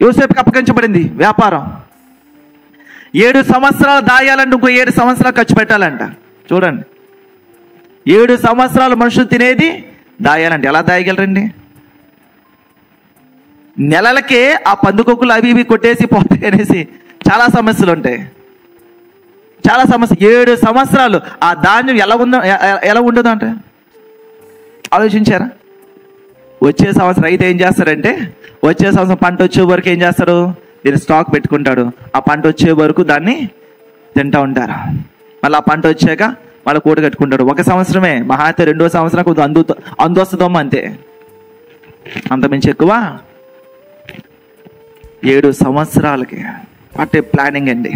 యోసేపుకి అప్పగించబడింది వ్యాపారం. 7 సంవత్సరాలు దాయాలంటే ఇంకో 7 సంవత్సరాలు ఖర్చు పెట్టాలంట. చూడండి, 7 సంవత్సరాలు మనుషులు తినేది దాయాలంటే ఎలా దాయగలరండి? నెలలకే ఆ పందుకొక్కులు అవి ఇవి కొట్టేసి పోతాయి అనేసి చాలా సమస్యలు ఉంటాయి, చాలా సమస్య. 7 సంవత్సరాలు ఆ ధాన్యం ఎలా ఉండదు అంటే ఆలోచించారా? వచ్చే సంవత్సరం రైతు ఏం చేస్తాడంటే, వచ్చే సంవత్సరం పంట వచ్చే వరకు ఏం చేస్తాడు, దీన్ని స్టాక్ పెట్టుకుంటాడు. ఆ పంట వచ్చే వరకు దాన్ని తింటూ ఉంటారు. మళ్ళీ ఆ పంట వచ్చాక మళ్ళీ కూట కట్టుకుంటాడు. 1 సంవత్సరమే, మహా అయితే 2వ సంవత్సరం కొద్దిగా అందొస్తుందమ్మా, అంతే, అంతమించి ఎక్కువ. 7 సంవత్సరాలకి వాట్ ఏ ప్లానింగ్ అండి.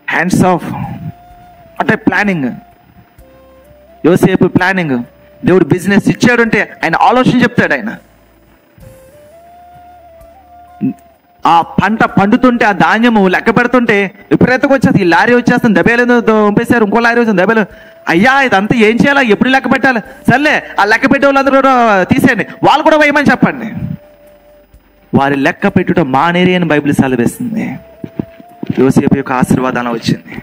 Hands of, what a planning. యోసేపు ప్లానింగ్. దేవుడు బిజినెస్ ఇచ్చాడంటే ఆయన ఆలోచన చెప్తాడు. ఆయన ఆ పంట పండుతుంటే, ఆ ధాన్యము లెక్క పెడుతుంటే విపరీతంగా వచ్చేది. ఈ లారీ వచ్చేస్తుంది, దెబ్బలు పంపేశారు, ఇంకో లారీ వచ్చింది, దెబ్బలు. అయ్యా ఇదంతా ఏం చేయాలా, ఎప్పుడు లెక్క పెట్టాలి? సర్లే ఆ లెక్క పెట్టే వాళ్ళందరూ తీసేయండి, వాళ్ళు కూడా వేయమని చెప్పండి. వారి లెక్క పెట్టుట మానేరి అని బైబిల్ సెలవిస్తుంది. యోసేపు యొక్క ఆశీర్వాదం వచ్చింది.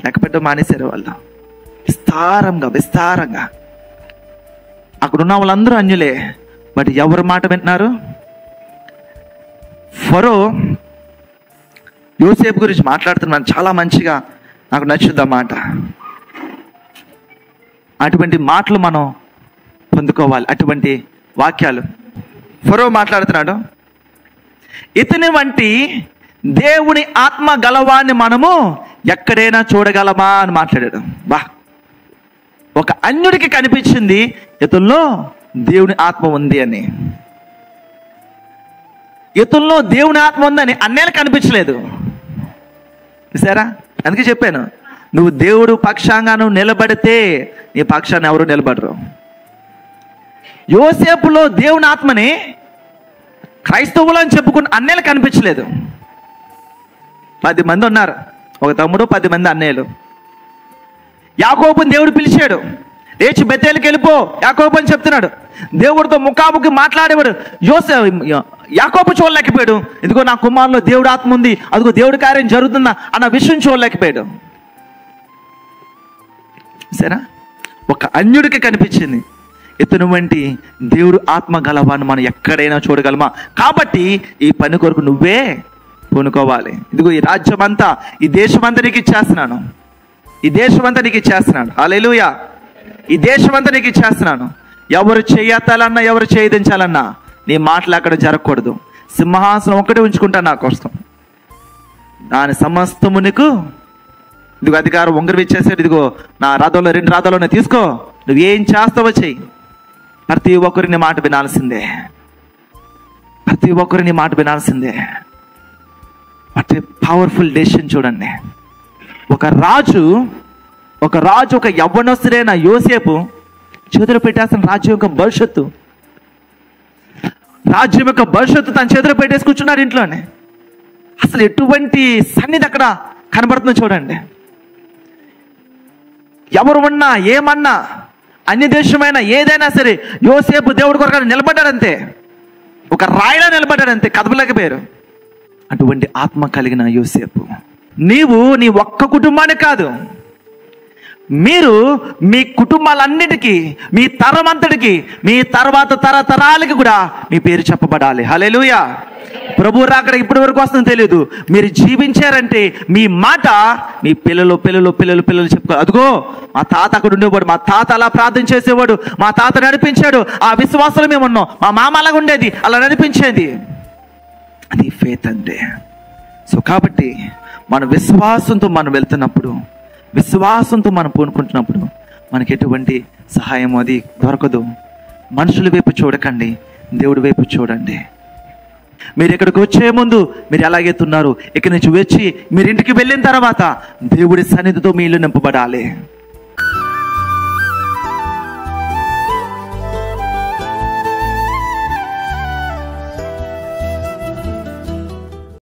లెక్క పెట్టడం మానేశారు వాళ్ళు. విస్తారంగా అక్కడున్న వాళ్ళందరూ అన్యులే, బట్ ఎవరి మాట వింటున్నారు? ఫరో యోసేపు గురించి మాట్లాడుతున్నాను, చాలా మంచిగా నాకు నచ్చుద్ది ఆ మాట. అటువంటి మాటలు మనం పొందుకోవాలి, అటువంటి వాక్యాలు. ఫరో మాట్లాడుతున్నాడు, ఇతని వంటి దేవుని ఆత్మ గలవాన్ని మనము ఎక్కడైనా చూడగలమా అని మాట్లాడాడు. ఒక అన్యుడికి కనిపించింది ఇతనిలో దేవుని ఆత్మ ఉంది అని. ఇతనిలో దేవుని ఆత్మ ఉందని అన్నేళ్ళకి కనిపించలేదు. చూసారా? అందుకే చెప్పాను, నువ్వు దేవుడు పక్షంగా నువ్వు నిలబడితే నీ పక్షాన్ని ఎవరు నిలబడరు. యోసేపులో దేవుని ఆత్మని క్రైస్తవులు అని చెప్పుకుని అన్నేళ్ళకి కనిపించలేదు. 10 మంది ఉన్నారు, ఒక తమ్ముడు, 10 మంది అన్నయ్యలు. యాకోబుని దేవుడు పిలిచాడు, లేచి బెతేలుకి వెళ్ళిపో యాకోబు అని చెప్తున్నాడు. దేవుడితో ముఖాముఖి మాట్లాడేవాడు. యాకోబు చూడలేకపోయాడు, ఇదిగో నా కుమారులో దేవుడు ఆత్మ ఉంది, అదిగో దేవుడి కార్యం జరుగుతుందా అన్న విషయం చూడలేకపోయాడు. సరేనా? ఒక అన్యుడికి కనిపించింది. ఇతను వంటి దేవుడు ఆత్మ గలవాన్ని మనం ఎక్కడైనా చూడగలమా? కాబట్టి ఈ పని కొరకు నువ్వే పూనుకోవాలి. ఇదిగో ఈ రాజ్యం అంతా, ఈ దేశమంతా నీకు ఇచ్చేస్తున్నాను, ఈ దేశమంతా నీకు ఇచ్చేస్తున్నాను. హల్లెలూయా. ఈ దేశమంతా నీకు ఇచ్చేస్తున్నాను. ఎవరు చేయతాలన్నా, ఎవరు చేయదించాలన్నా నీ మాటలు అక్కడ జరగకూడదు. సింహాసనం ఒక్కటే ఉంచుకుంటాను నా కోసం, దాని సమస్తము నీకు, ఇదిగో అధికారం ఉంగరం ఇచ్చేసాడు, ఇదిగో నా రథంలో 2 రథాలు తీసుకో, నువ్వేం చేస్తావో చెయ్యి. ప్రతి ఒక్కరిని మాట వినాల్సిందే, ప్రతి ఒక్కరిని మాట వినాల్సిందే. వాట్ ఏ పవర్ఫుల్ డెసిషన్ చూడండి. ఒక రాజు ఒక యవ్వనస్తుడైన యోసేపు చేతులు పెట్టేస్తున్న రాజ్యం యొక్క భవిష్యత్తు, రాజ్యం యొక్క భవిష్యత్తు తన చేతులు పెట్టేసి కూర్చున్నాడు ఇంట్లోనే. అసలు ఎటువంటి సన్నిధి అక్కడ కనబడుతుందో చూడండి. ఎవరు ఉన్నా ఏమన్నా, అన్య దేశమైనా ఏదైనా సరే, యోసేపు దేవుడి కొరకు నిలబడ్డాడంతే, ఒక రాయిలా నిలబడ్డాడంతే, కదపలేకపోయారు. అటువంటి ఆత్మ కలిగిన యోసేపు. నీవు నీ ఒక్క కుటుంబానికి కాదు, మీరు మీ కుటుంబాలన్నిటికీ, మీ తరం అంతటికి, మీ తర్వాత తరతరాలకి కూడా మీ పేరు చెప్పబడాలి. హల్లెలూయా. ప్రభు రాకడ ఇప్పటి వరకు వస్తుందో తెలియదు. మీరు జీవించారంటే మీ మాట మీ పిల్లలు చెప్పుకో. అదిగో మా తాత అక్కడ ఉండేవాడు, మా తాత అలా ప్రార్థన చేసేవాడు, మా తాత నడిపించాడు, ఆ విశ్వాసంలో మేము ఉన్నాం, మా మామ అలాగ ఉండేది, అలా నడిపించేది. అది ఫెయిత్ అంటే. సో కాబట్టి మన విశ్వాసంతో మనం వెళ్తున్నప్పుడు, విశ్వాసంతో మనం పూనుకుంటున్నప్పుడు మనకి ఎటువంటి సహాయం అది దొరకదు. మనుషుల వైపు చూడకండి, దేవుడి వైపు చూడండి. మీరు ఇక్కడికి వచ్చే ముందు మీరు ఎలాగైతున్నారు, ఇక్కడి నుంచి వచ్చి మీరు ఇంటికి వెళ్ళిన తర్వాత దేవుడి సన్నిధితో మీ ఇల్లు నింపబడాలి.